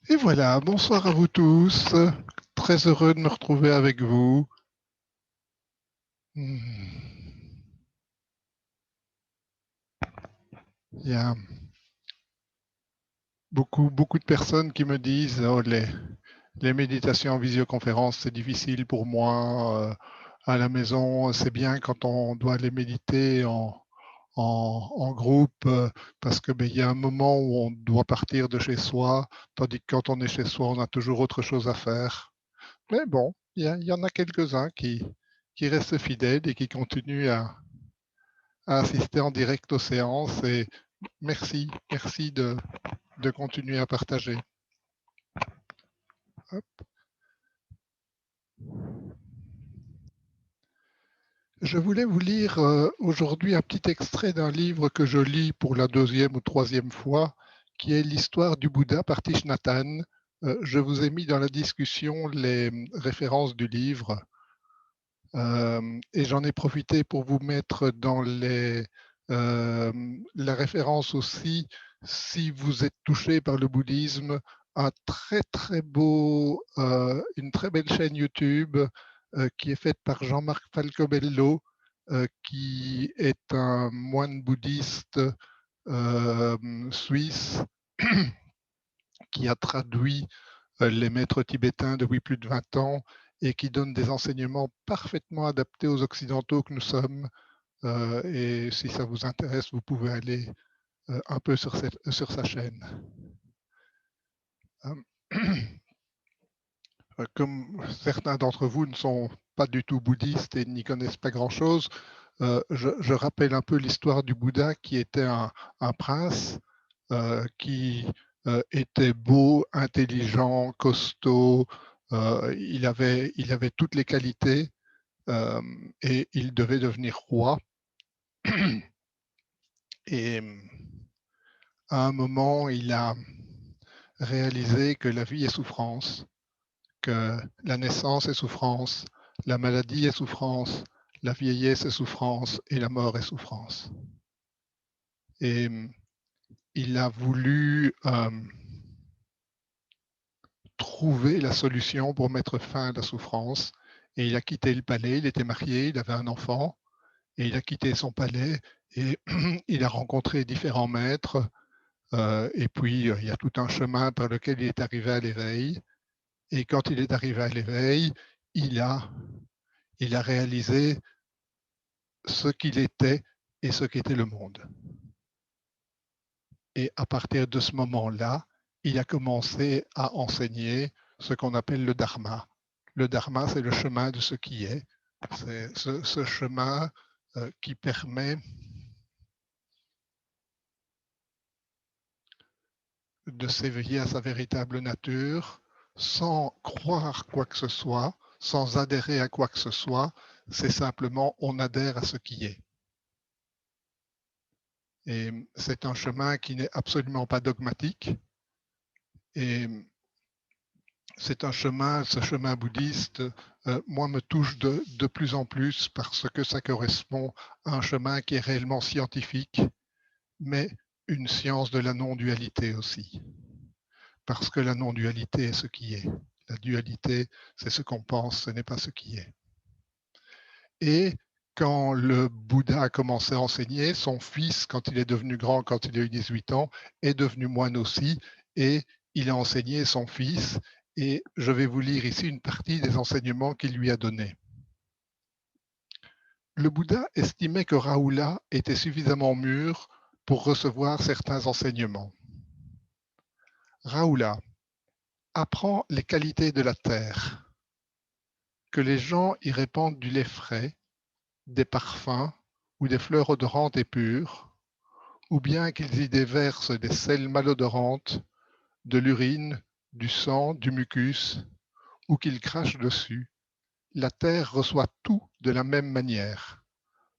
Et voilà, bonsoir à vous tous. Très heureux de me retrouver avec vous. Il y a beaucoup de personnes qui me disent oh, les méditations en visioconférence, c'est difficile pour moi. À la maison, c'est bien quand on doit les méditer en groupe parce que il y a un moment où on doit partir de chez soi, tandis que quand on est chez soi, on a toujours autre chose à faire. Mais bon, il y en a quelques-uns qui restent fidèles et qui continuent à assister en direct aux séances. Et merci de continuer à partager. Hop. Je voulais vous lire aujourd'hui un petit extrait d'un livre que je lis pour la deuxième ou troisième fois, qui est l'histoire du Bouddha par Thich Nhat Hanh. Je vous ai mis dans la discussion les références du livre et j'en ai profité pour vous mettre dans la référence aussi, si vous êtes touché par le bouddhisme, un très beau, une très belle chaîne YouTube qui est faite par Jean-Marc Falcobello, qui est un moine bouddhiste suisse qui a traduit les maîtres tibétains depuis plus de 20 ans et qui donne des enseignements parfaitement adaptés aux occidentaux que nous sommes. Et si ça vous intéresse, vous pouvez aller un peu sur sa chaîne. Comme certains d'entre vous ne sont pas du tout bouddhistes et n'y connaissent pas grand-chose, je rappelle un peu l'histoire du Bouddha qui était un prince qui était beau, intelligent, costaud. Il avait toutes les qualités et il devait devenir roi. Et à un moment, il a réalisé que la vie est souffrance, que la naissance est souffrance, la maladie est souffrance, la vieillesse est souffrance et la mort est souffrance. Et il a voulu trouver la solution pour mettre fin à la souffrance. Et il a quitté le palais, il était marié, il avait un enfant, et il a quitté son palais et il a rencontré différents maîtres. Et puis, il y a tout un chemin par lequel il est arrivé à l'éveil. Et quand il est arrivé à l'éveil, il a, il a réalisé ce qu'il était et ce qu'était le monde. Et à partir de ce moment-là, il a commencé à enseigner ce qu'on appelle le dharma. Le dharma, c'est le chemin de ce qui est. C'est ce chemin qui permet de s'éveiller à sa véritable nature sans croire quoi que ce soit, sans adhérer à quoi que ce soit. C'est simplement on adhère à ce qui est. Et c'est un chemin qui n'est absolument pas dogmatique. Et c'est un chemin, ce chemin bouddhiste, moi, me touche de plus en plus parce que ça correspond à un chemin qui est réellement scientifique, mais une science de la non-dualité aussi. Parce que la non-dualité est ce qui est. La dualité, c'est ce qu'on pense, ce n'est pas ce qui est. Et quand le Bouddha a commencé à enseigner, son fils, quand il est devenu grand, quand il a eu 18 ans, est devenu moine aussi, et il a enseigné son fils, et je vais vous lire ici une partie des enseignements qu'il lui a donnés. Le Bouddha estimait que Rahula était suffisamment mûr pour recevoir certains enseignements. Rahula, apprends les qualités de la terre, que les gens y répandent du lait frais, des parfums ou des fleurs odorantes et pures, ou bien qu'ils y déversent des sels malodorantes, de l'urine, du sang, du mucus, ou qu'ils crachent dessus, la terre reçoit tout de la même manière,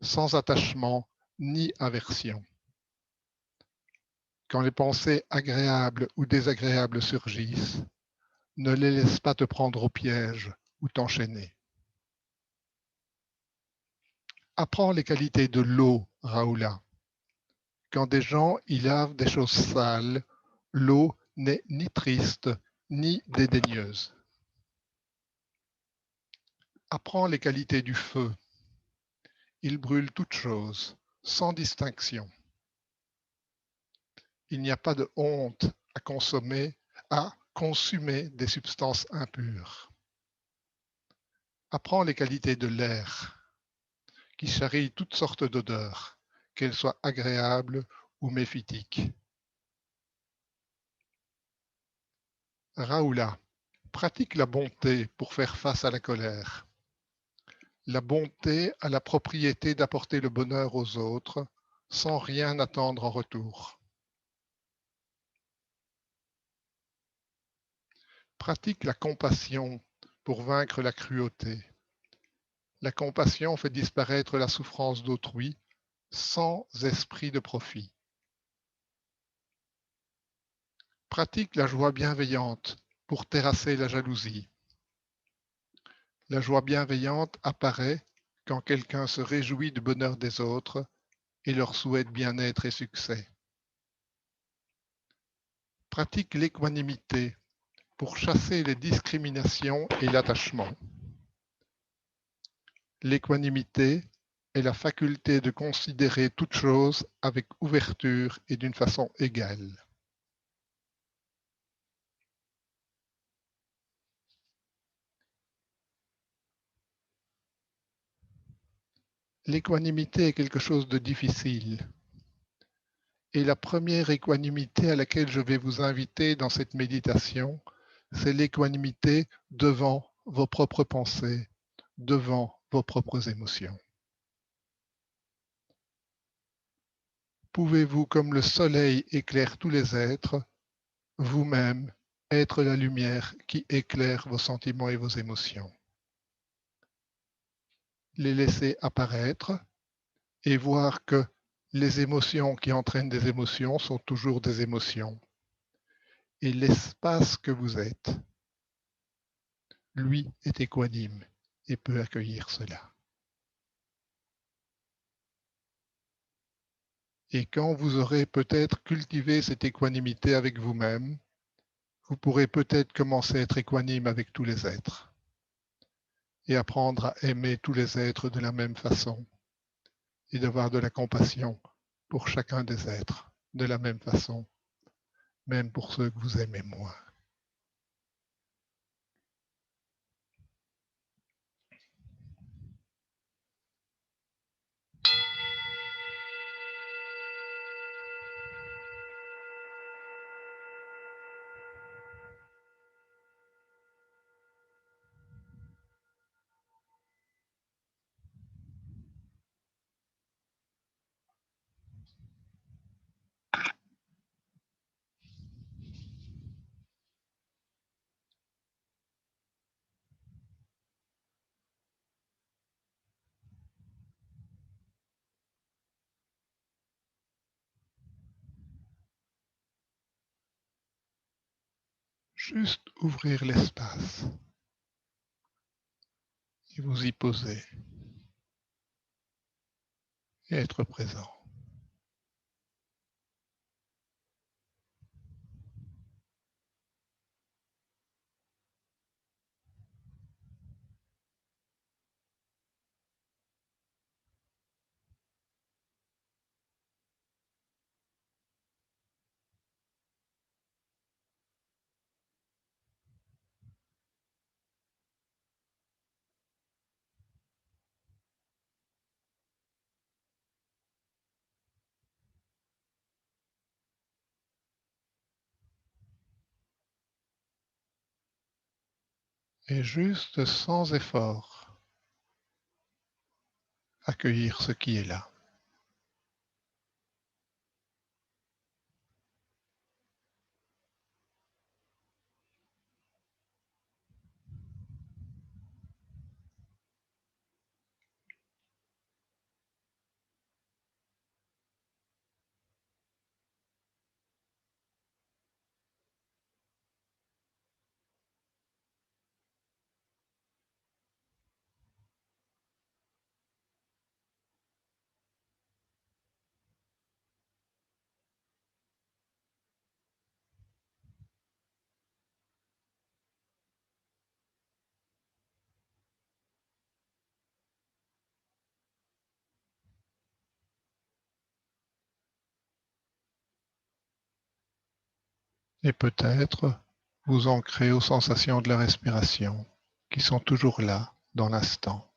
sans attachement ni aversion. Quand les pensées agréables ou désagréables surgissent, ne les laisse pas te prendre au piège ou t'enchaîner. Apprends les qualités de l'eau, Rahula. Quand des gens y lavent des choses sales, l'eau n'est ni triste, ni dédaigneuse. Apprends les qualités du feu. Il brûle toutes choses, sans distinction. Il n'y a pas de honte à consumer des substances impures. Apprends les qualités de l'air, qui charrie toutes sortes d'odeurs, qu'elles soient agréables ou méphitiques. Raoula, pratique la bonté pour faire face à la colère. La bonté a la propriété d'apporter le bonheur aux autres sans rien attendre en retour. Pratique la compassion pour vaincre la cruauté. La compassion fait disparaître la souffrance d'autrui sans esprit de profit. Pratique la joie bienveillante pour terrasser la jalousie. La joie bienveillante apparaît quand quelqu'un se réjouit du bonheur des autres et leur souhaite bien-être et succès. Pratique l'équanimité pour chasser les discriminations et l'attachement. L'équanimité est la faculté de considérer toute chose avec ouverture et d'une façon égale. L'équanimité est quelque chose de difficile. Et la première équanimité à laquelle je vais vous inviter dans cette méditation, c'est l'équanimité devant vos propres pensées, devant vos propres émotions. Pouvez-vous, comme le soleil éclaire tous les êtres, vous-même être la lumière qui éclaire vos sentiments et vos émotions? Les laisser apparaître et voir que les émotions qui entraînent des émotions sont toujours des émotions. Et l'espace que vous êtes, lui, est équanime et peut accueillir cela. Et quand vous aurez peut-être cultivé cette équanimité avec vous-même, vous pourrez peut-être commencer à être équanime avec tous les êtres et apprendre à aimer tous les êtres de la même façon et d'avoir de la compassion pour chacun des êtres de la même façon, même pour ceux que vous aimez moins. Juste ouvrir l'espace et vous y poser et être présent. Et juste sans effort, accueillir ce qui est là. Et peut-être vous ancrer aux sensations de la respiration qui sont toujours là dans l'instant.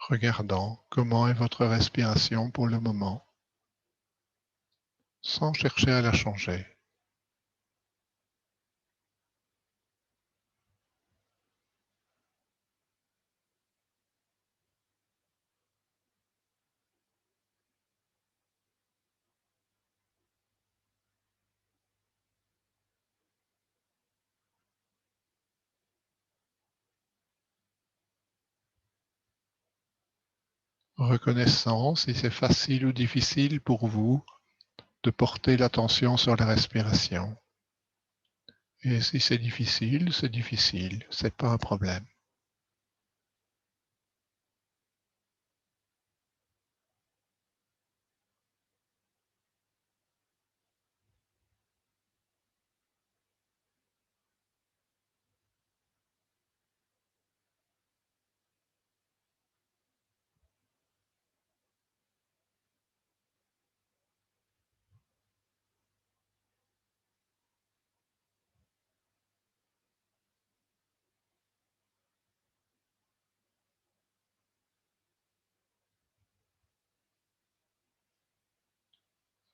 Regardant comment est votre respiration pour le moment, sans chercher à la changer. Reconnaissant si c'est facile ou difficile pour vous de porter l'attention sur la respiration. Et si c'est difficile, c'est pas un problème.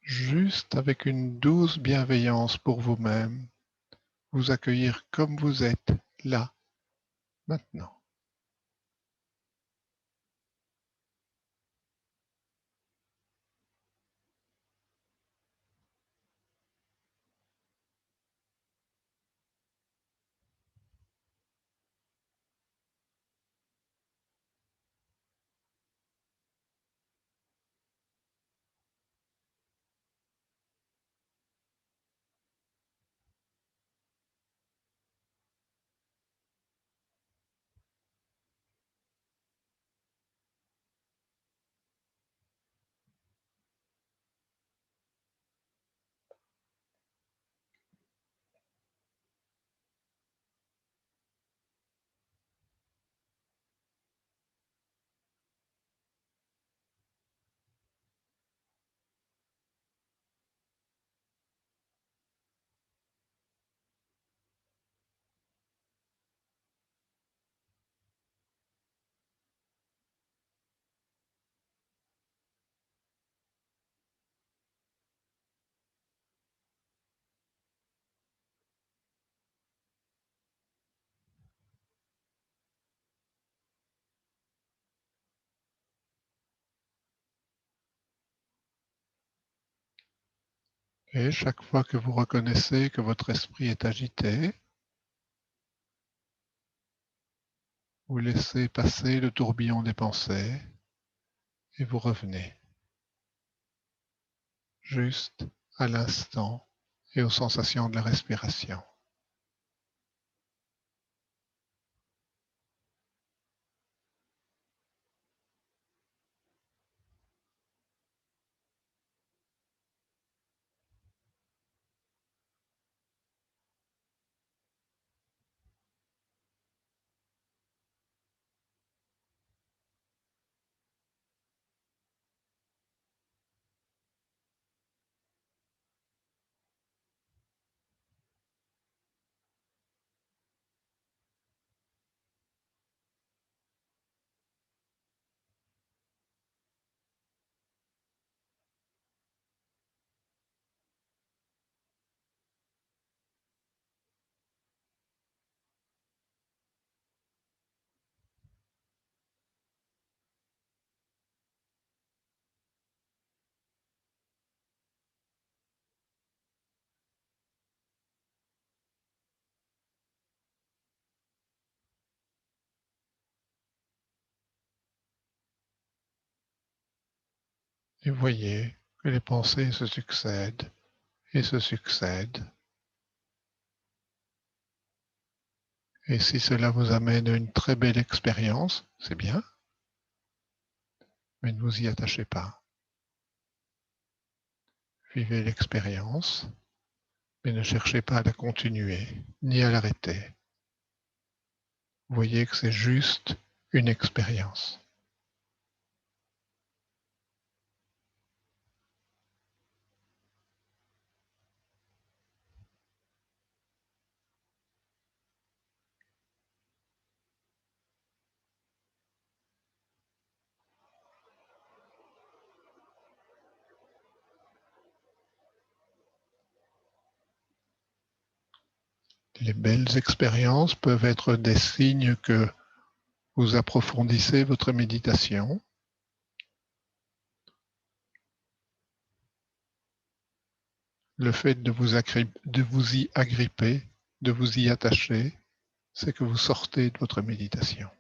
Juste avec une douce bienveillance pour vous-même, vous accueillir comme vous êtes, là, maintenant. Et chaque fois que vous reconnaissez que votre esprit est agité, vous laissez passer le tourbillon des pensées et vous revenez juste à l'instant et aux sensations de la respiration. Et voyez que les pensées se succèdent et se succèdent Et si cela vous amène à une très belle expérience, c'est bien, mais ne vous y attachez pas. Vivez l'expérience, mais ne cherchez pas à la continuer, ni à l'arrêter. Voyez que c'est juste une expérience. Les belles expériences peuvent être des signes que vous approfondissez votre méditation. Le fait de vous y agripper, de vous y attacher, c'est que vous sortez de votre méditation.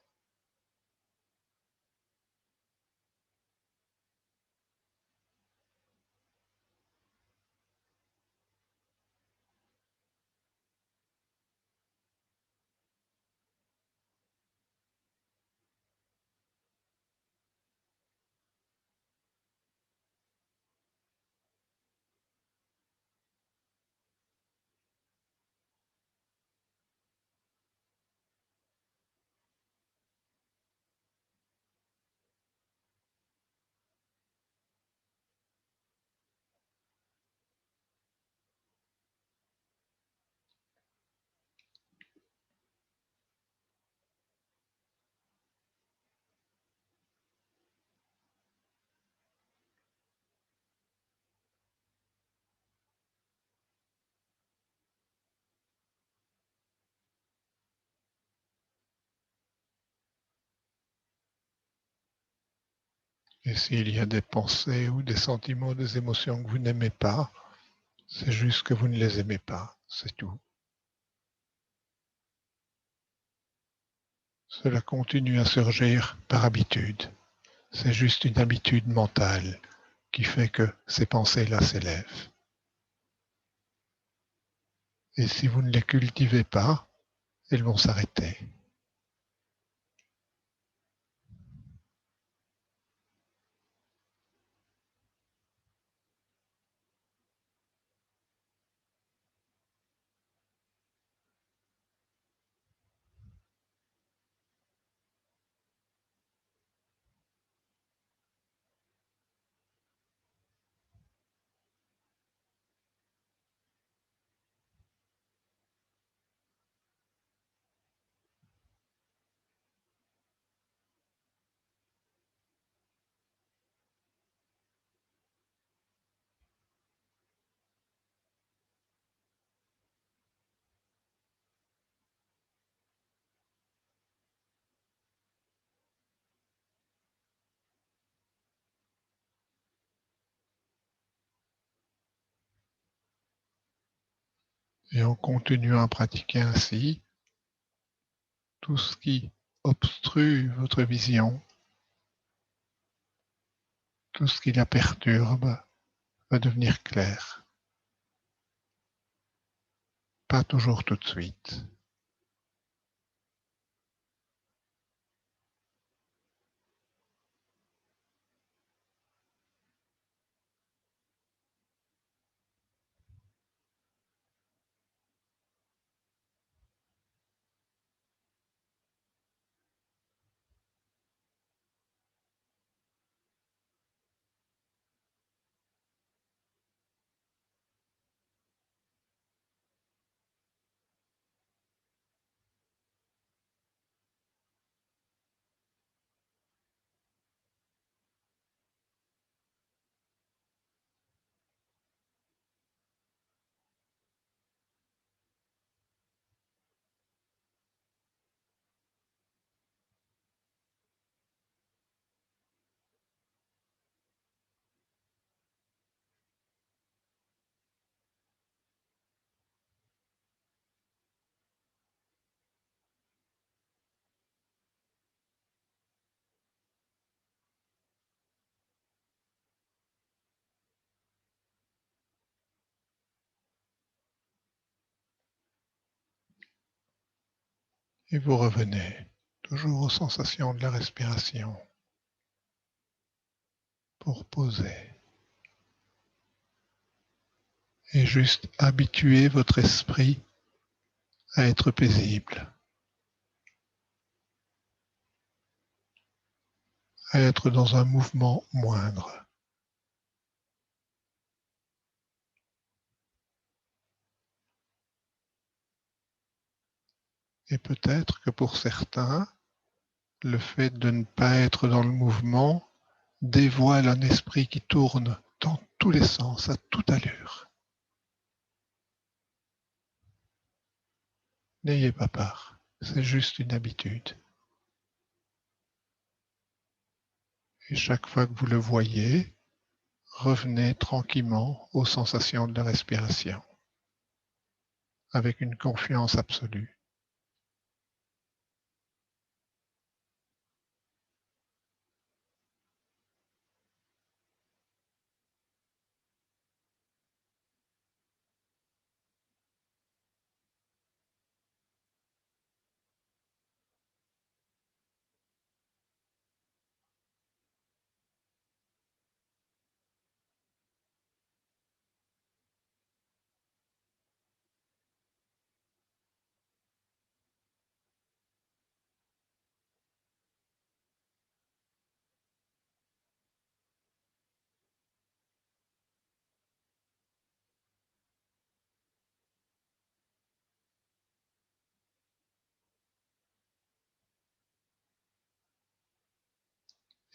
Et s'il y a des pensées ou des sentiments, des émotions que vous n'aimez pas, c'est juste que vous ne les aimez pas, c'est tout. Cela continue à surgir par habitude. C'est juste une habitude mentale qui fait que ces pensées-là s'élèvent. Et si vous ne les cultivez pas, elles vont s'arrêter. Et en continuant à pratiquer ainsi, tout ce qui obstrue votre vision, tout ce qui la perturbe, va devenir clair. Pas toujours tout de suite. Et vous revenez toujours aux sensations de la respiration pour poser. Et juste habituer votre esprit à être paisible, à être dans un mouvement moindre. Et peut-être que pour certains, le fait de ne pas être dans le mouvement dévoile un esprit qui tourne dans tous les sens, à toute allure. N'ayez pas peur, c'est juste une habitude. Et chaque fois que vous le voyez, revenez tranquillement aux sensations de la respiration, avec une confiance absolue.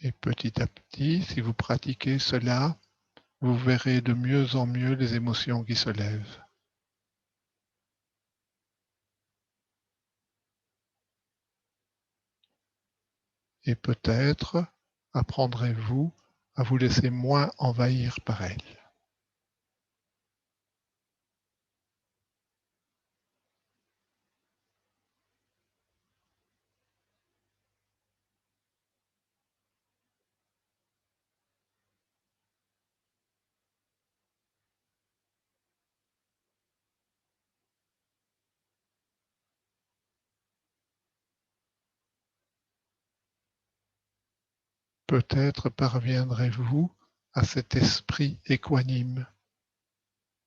Et petit à petit, si vous pratiquez cela, vous verrez de mieux en mieux les émotions qui se lèvent. Et peut-être apprendrez-vous à vous laisser moins envahir par elles. Peut-être parviendrez-vous à cet esprit équanime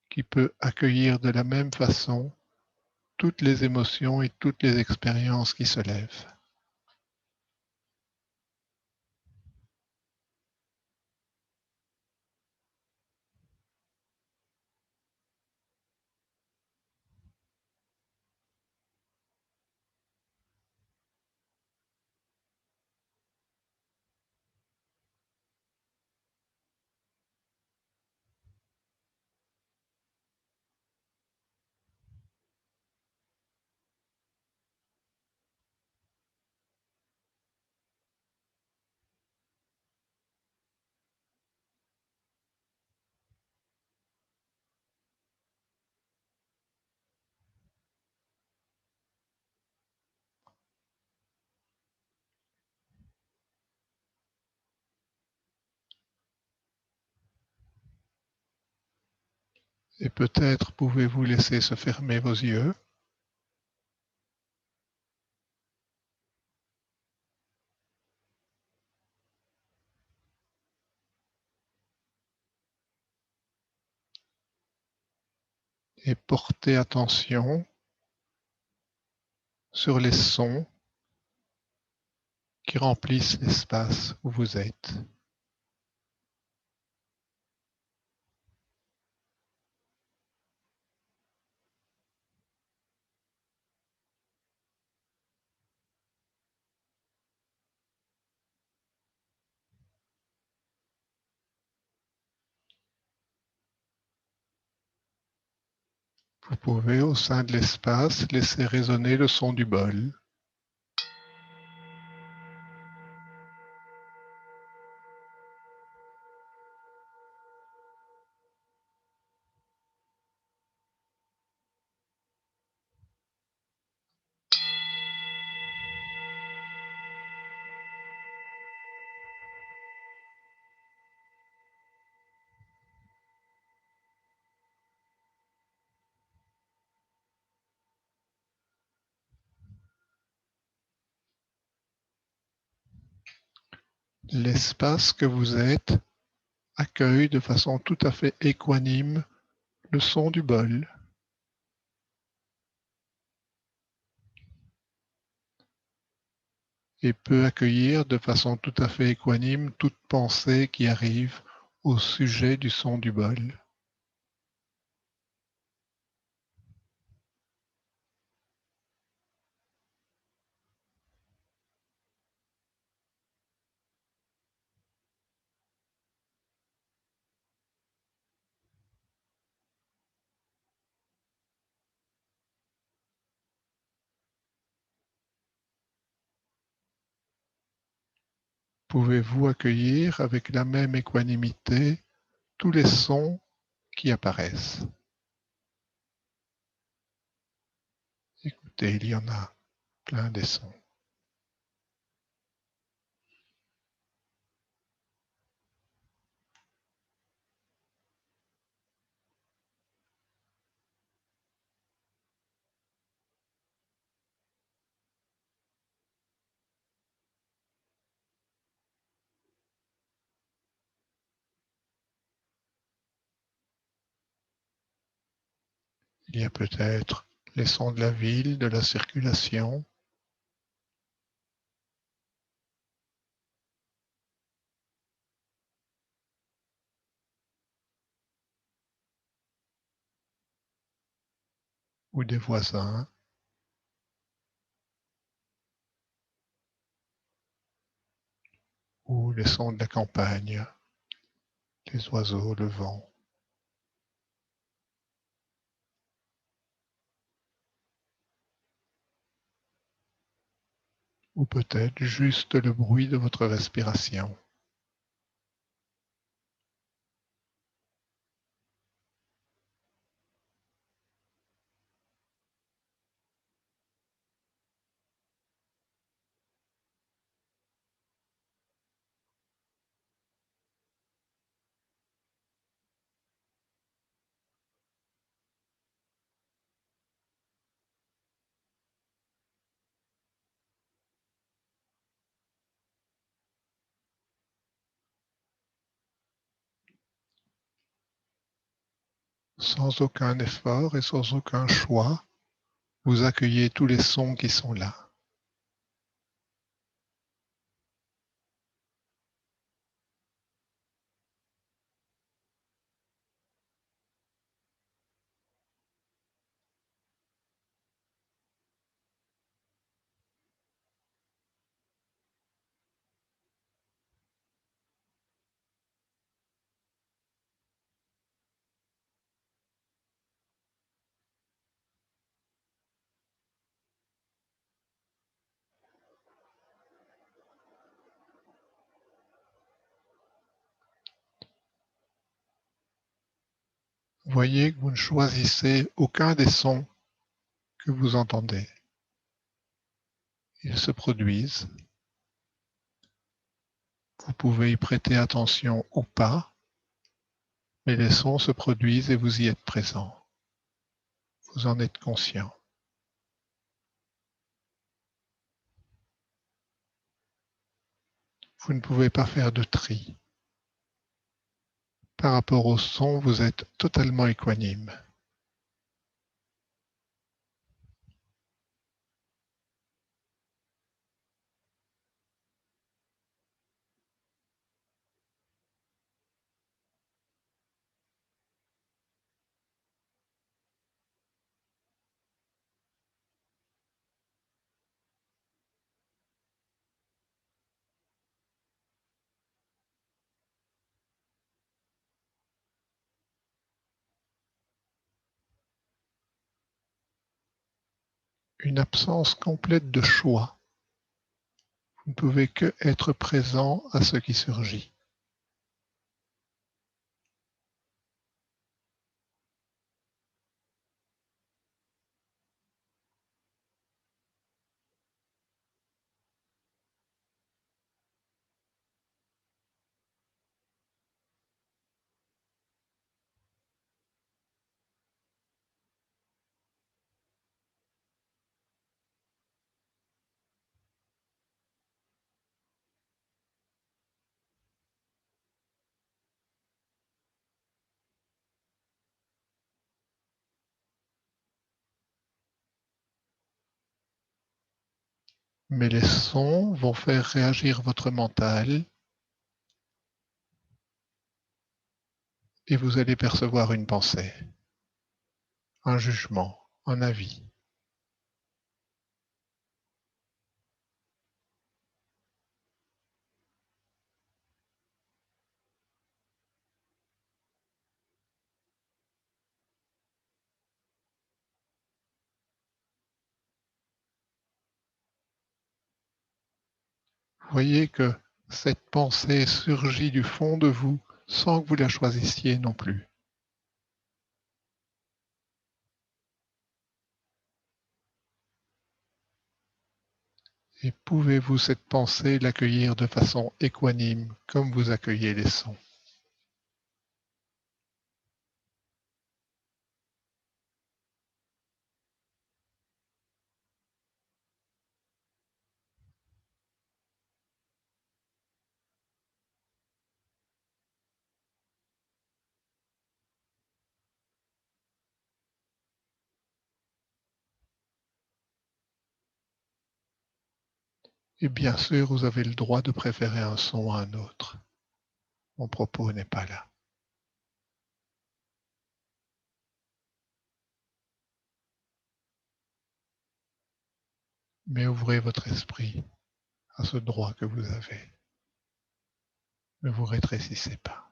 qui peut accueillir de la même façon toutes les émotions et toutes les expériences qui se lèvent. Et peut-être pouvez-vous laisser se fermer vos yeux et porter attention sur les sons qui remplissent l'espace où vous êtes. Vous pouvez, au sein de l'espace, laisser résonner le son du bol. L'espace que vous êtes accueille de façon tout à fait équanime le son du bol et peut accueillir de façon tout à fait équanime toute pensée qui arrive au sujet du son du bol. Pouvez-vous accueillir avec la même équanimité tous les sons qui apparaissent? Écoutez, il y en a plein des sons. Il y a peut-être les sons de la ville, de la circulation, ou des voisins, ou les sons de la campagne, les oiseaux, le vent. Ou peut-être juste le bruit de votre respiration. Sans aucun effort et sans aucun choix, vous accueillez tous les sons qui sont là. Voyez que vous ne choisissez aucun des sons que vous entendez. Ils se produisent. Vous pouvez y prêter attention ou pas, mais les sons se produisent et vous y êtes présent. Vous en êtes conscient. Vous ne pouvez pas faire de tri. Par rapport au son, vous êtes totalement équanime. Une absence complète de choix. Vous ne pouvez que être présent à ce qui surgit. Mais les sons vont faire réagir votre mental et vous allez percevoir une pensée, un jugement, un avis. Voyez que cette pensée surgit du fond de vous sans que vous la choisissiez non plus. Et pouvez-vous cette pensée l'accueillir de façon équanime, comme vous accueillez les sons. Et bien sûr, vous avez le droit de préférer un son à un autre. Mon propos n'est pas là. Mais ouvrez votre esprit à ce droit que vous avez. Ne vous rétrécissez pas.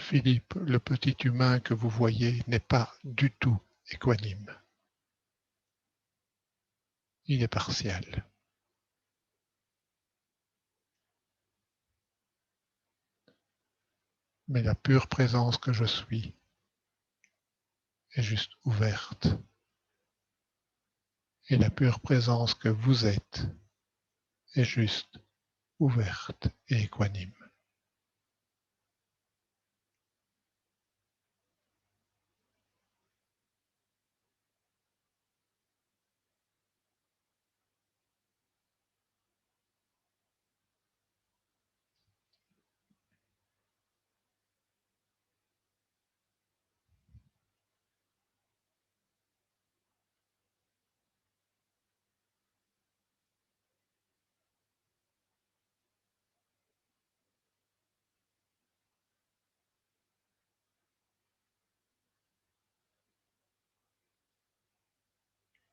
Philippe, le petit humain que vous voyez n'est pas du tout équanime. Il est partiel. Mais la pure présence que je suis est juste ouverte. Et la pure présence que vous êtes est juste ouverte et équanime.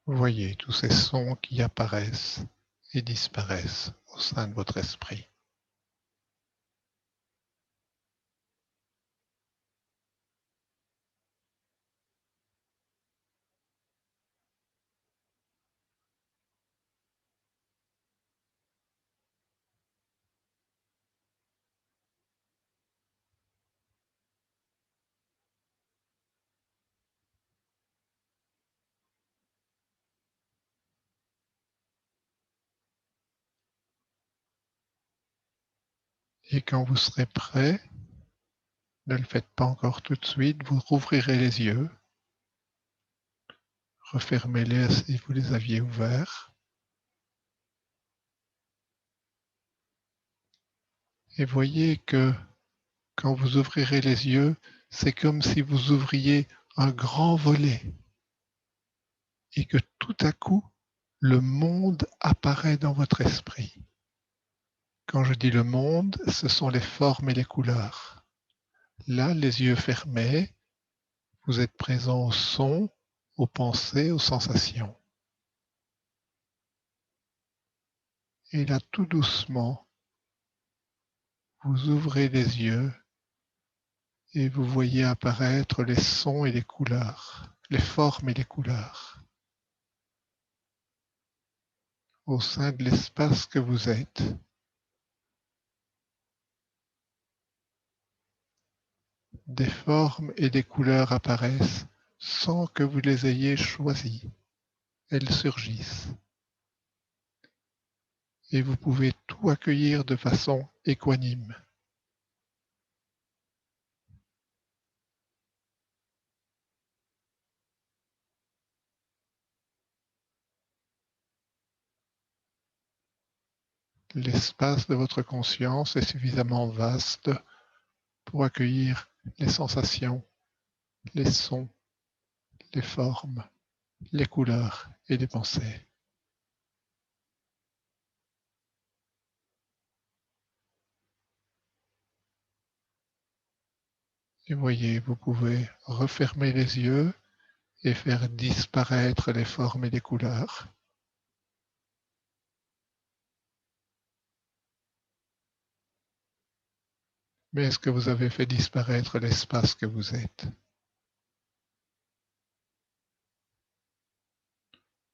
Voyez tous ces sons qui apparaissent et disparaissent au sein de votre esprit. Et quand vous serez prêt, ne le faites pas encore tout de suite, vous rouvrirez les yeux, refermez-les si vous les aviez ouverts, et voyez que quand vous ouvrirez les yeux, c'est comme si vous ouvriez un grand volet et que tout à coup, le monde apparaît dans votre esprit. Quand je dis le monde, ce sont les formes et les couleurs. Là, les yeux fermés, vous êtes présent au son, aux pensées, aux sensations. Et là, tout doucement, vous ouvrez les yeux et vous voyez apparaître les sons et les couleurs, les formes et les couleurs au sein de l'espace que vous êtes. Des formes et des couleurs apparaissent sans que vous les ayez choisies. Elles surgissent. Et vous pouvez tout accueillir de façon équanime. l'espace de votre conscience est suffisamment vaste pour accueillir les sensations, les sons, les formes, les couleurs et les pensées. Et voyez, vous pouvez refermer les yeux et faire disparaître les formes et les couleurs. Mais est-ce que vous avez fait disparaître l'espace que vous êtes?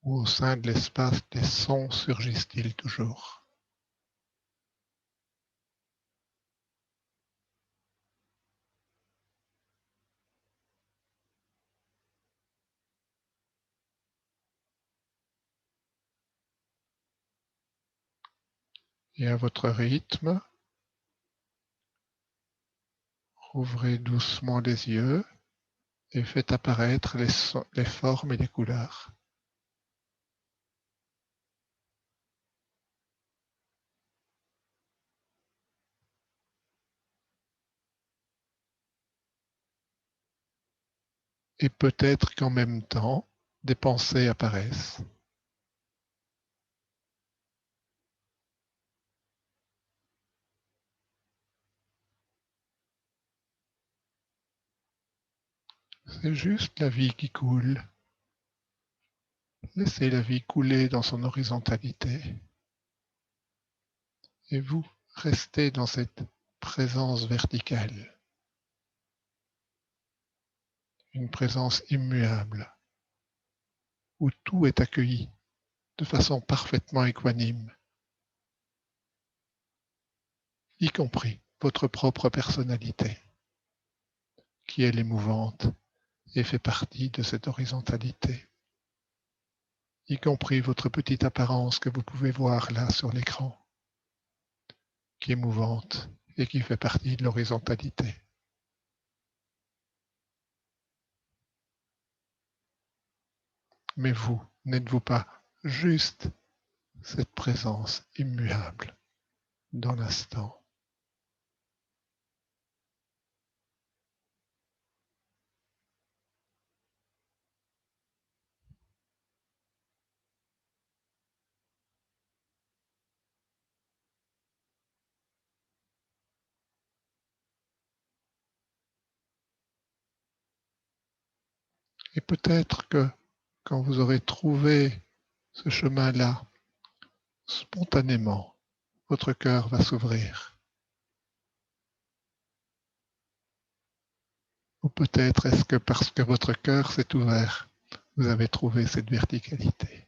Ou au sein de l'espace, des sons surgissent-ils toujours? Et à votre rythme, ouvrez doucement les yeux et faites apparaître les formes et les couleurs. Et peut-être qu'en même temps, des pensées apparaissent. C'est juste la vie qui coule. Laissez la vie couler dans son horizontalité. Et vous, restez dans cette présence verticale. Une présence immuable, où tout est accueilli de façon parfaitement équanime, y compris votre propre personnalité, qui est émouvante et fait partie de cette horizontalité, y compris votre petite apparence que vous pouvez voir là sur l'écran, qui est mouvante et qui fait partie de l'horizontalité. Mais vous, n'êtes-vous pas juste cette présence immuable dans l'instant? Et peut-être que quand vous aurez trouvé ce chemin-là, spontanément, votre cœur va s'ouvrir. Ou peut-être est-ce que parce que votre cœur s'est ouvert, vous avez trouvé cette verticalité.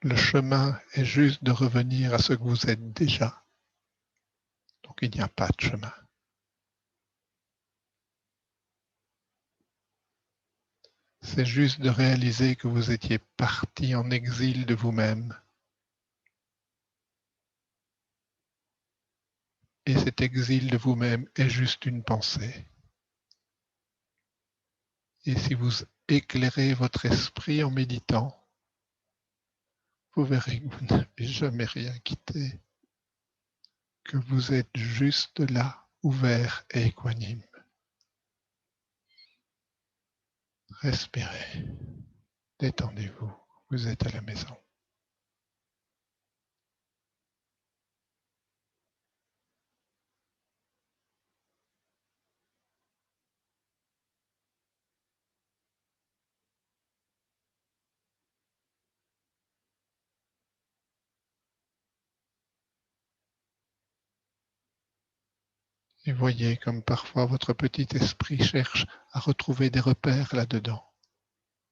Le chemin est juste de revenir à ce que vous êtes déjà. Donc il n'y a pas de chemin. C'est juste de réaliser que vous étiez parti en exil de vous-même. Et cet exil de vous-même est juste une pensée. Et si vous éclairez votre esprit en méditant, vous verrez que vous n'avez jamais rien quitté, que vous êtes juste là, ouvert et équanime. Respirez, détendez-vous, vous êtes à la maison. Et voyez comme parfois votre petit esprit cherche à retrouver des repères là-dedans.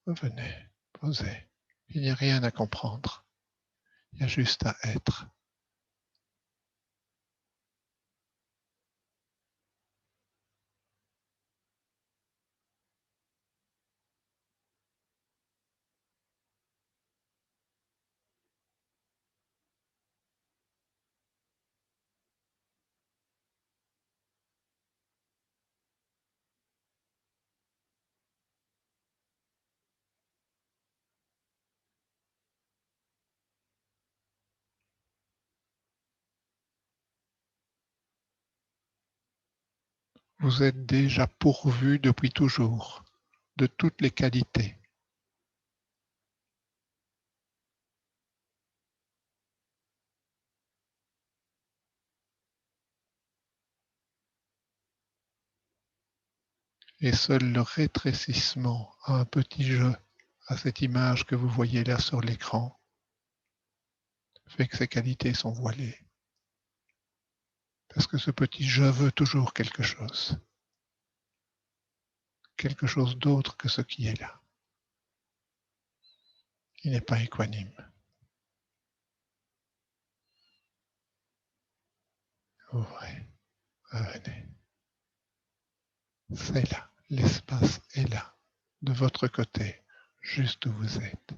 Revenez, posez. Il n'y a rien à comprendre. Il y a juste à être. Vous êtes déjà pourvu depuis toujours de toutes les qualités. Et seul le rétrécissement à un petit jeu, à cette image que vous voyez là sur l'écran, fait que ces qualités sont voilées. Parce que ce petit je veut toujours quelque chose d'autre que ce qui est là. Il n'est pas équanime. Ouvrez, revenez. C'est là, l'espace est là, de votre côté, juste où vous êtes.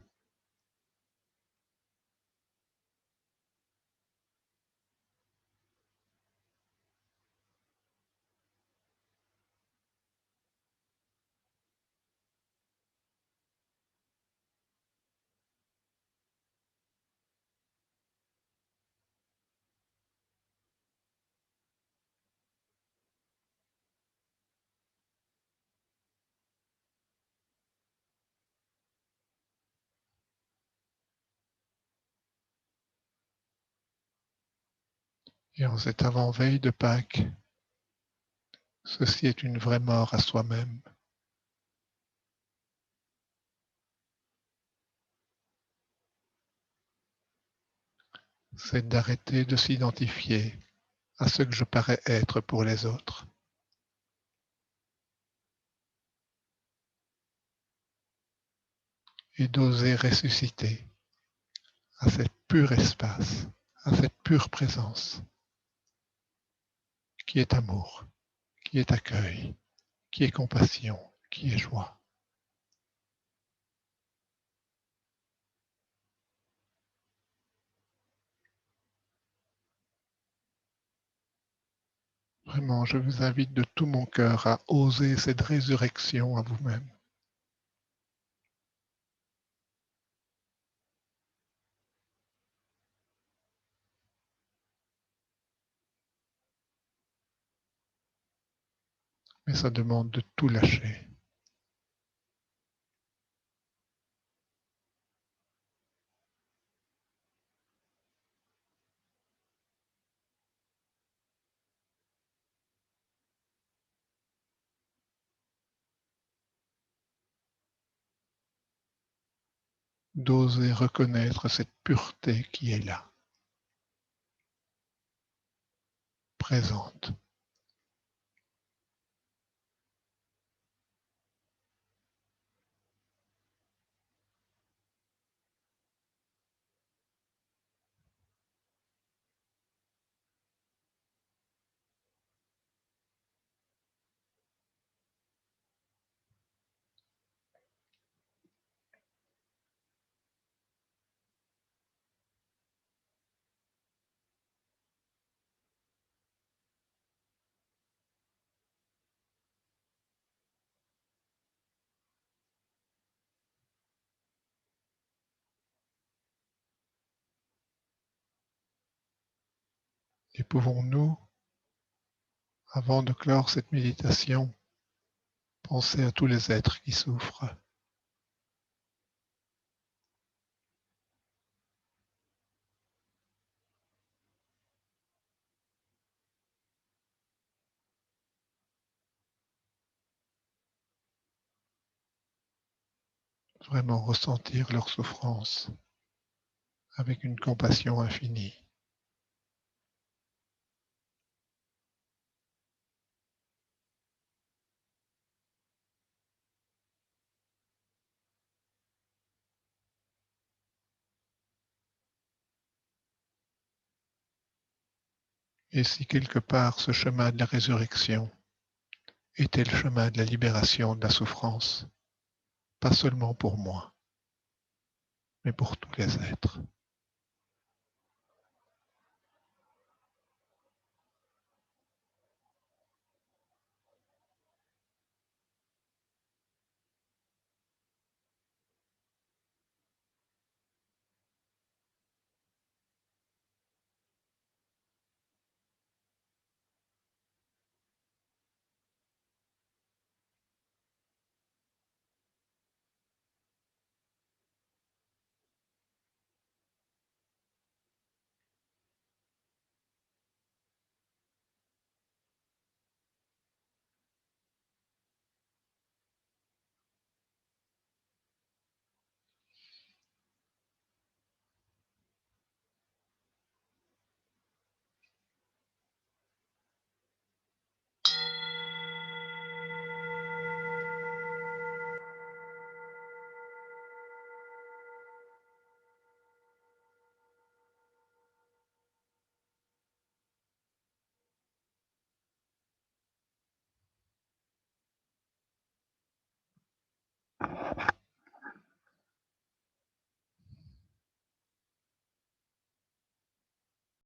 Et en cette avant-veille de Pâques, ceci est une vraie mort à soi-même. C'est d'arrêter de s'identifier à ce que je parais être pour les autres. Et d'oser ressusciter à cet pur espace, à cette pure présence qui est amour, qui est accueil, qui est compassion, qui est joie. Vraiment, je vous invite de tout mon cœur à oser cette résurrection à vous-même. Mais ça demande de tout lâcher. D'oser reconnaître cette pureté qui est là, présente. Et pouvons-nous, avant de clore cette méditation, penser à tous les êtres qui souffrent, vraiment ressentir leur souffrance avec une compassion infinie. Et si quelque part ce chemin de la résurrection était le chemin de la libération de la souffrance, pas seulement pour moi, mais pour tous les êtres.